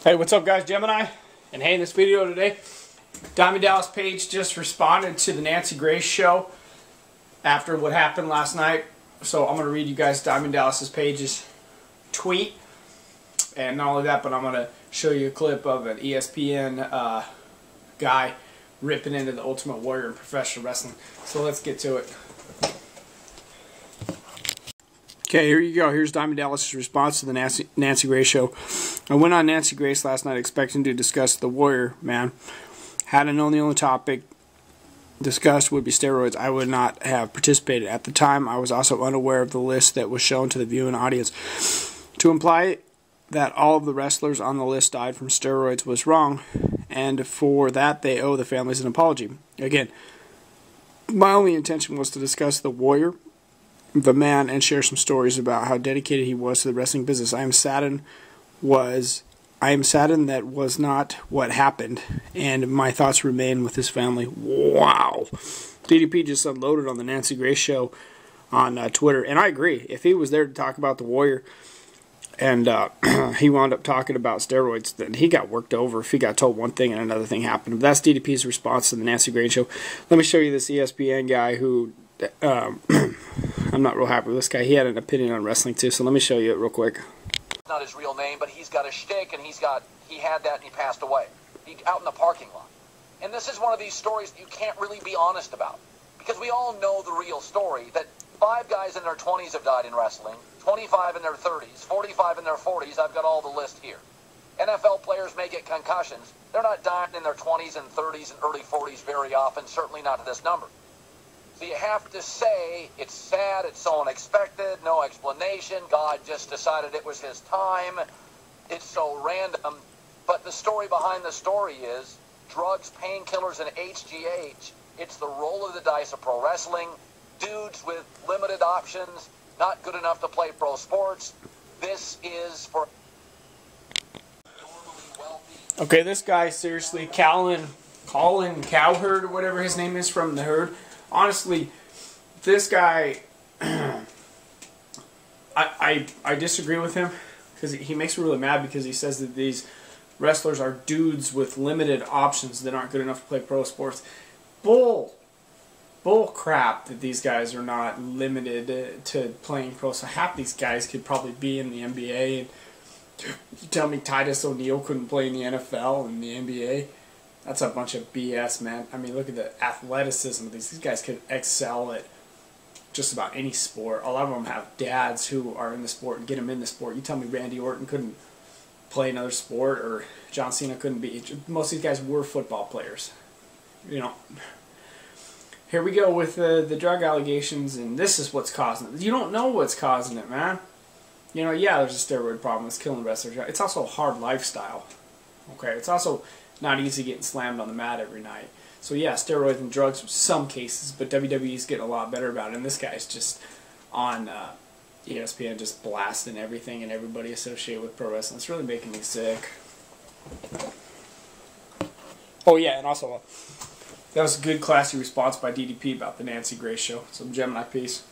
Hey, what's up guys, Gemini? And hey, in this video today, Diamond Dallas Page just responded to the Nancy Grace show after what happened last night. So I'm going to read you guys Diamond Dallas Page's tweet. And not only that, but I'm going to show you a clip of an ESPN guy ripping into the Ultimate Warrior in professional wrestling. So let's get to it. Okay, here you go. Here's Diamond Dallas' response to the Nancy Grace show. I went on Nancy Grace last night expecting to discuss the Warrior, man. Had I known the only topic discussed would be steroids, I would not have participated. At the time, I was also unaware of the list that was shown to the viewing audience. To imply that all of the wrestlers on the list died from steroids was wrong, and for that they owe the families an apology. Again, my only intention was to discuss the Warrior, the man, and share some stories about how dedicated he was to the wrestling business. I am saddened that was not what happened, and my thoughts remain with his family. Wow. DDP just unloaded on the Nancy Grace show on Twitter, and I agree. If he was there to talk about the Warrior and he wound up talking about steroids, then he got worked over if he got told one thing and another thing happened. But that's DDP's response to the Nancy Grace show. Let me show you this ESPN guy who I'm not real happy with this guy. He had an opinion on wrestling too, so let me show you it real quick. Not his real name, but he's got a shtick, and he had that and he passed away. Out in the parking lot. And this is one of these stories that you can't really be honest about. Because we all know the real story, that 5 guys in their 20s have died in wrestling, 25 in their 30s, 45 in their 40s. I've got all the list here. NFL players may get concussions. They're not dying in their 20s and 30s and early 40s very often, certainly not to this number. So you have to say, it's sad, it's so unexpected, no explanation, God just decided it was his time, it's so random. But the story behind the story is, drugs, painkillers, and HGH, it's the roll of the dice of pro wrestling, dudes with limited options, not good enough to play pro sports. This is for normally wealthy. Okay, this guy, seriously, colin cowherd, or whatever his name is, from the Herd. Honestly, this guy, I disagree with him because he makes me really mad because he says that these wrestlers are dudes with limited options that aren't good enough to play pro sports. Bull crap that these guys are not limited to playing pro. So half these guys could probably be in the NBA. And you tell me Titus O'Neil couldn't play in the NFL and the NBA? That's a bunch of BS, man. I mean, look at the athleticism of these. These guys could excel at just about any sport. A lot of them have dads who are in the sport and get them in the sport. You tell me Randy Orton couldn't play another sport, or John Cena couldn't be. Most of these guys were football players. You know. Here we go with the drug allegations, and this is what's causing it. You don't know what's causing it, man. You know, yeah, there's a steroid problem. It's killing wrestlers. It's also a hard lifestyle. Okay, it's also not easy getting slammed on the mat every night. So yeah, steroids and drugs in some cases, but WWE's getting a lot better about it. And this guy's just on ESPN just blasting everything and everybody associated with pro wrestling. It's really making me sick. Oh yeah, and also that was a good classy response by DDP about the Nancy Grace show. So Gemini, peace.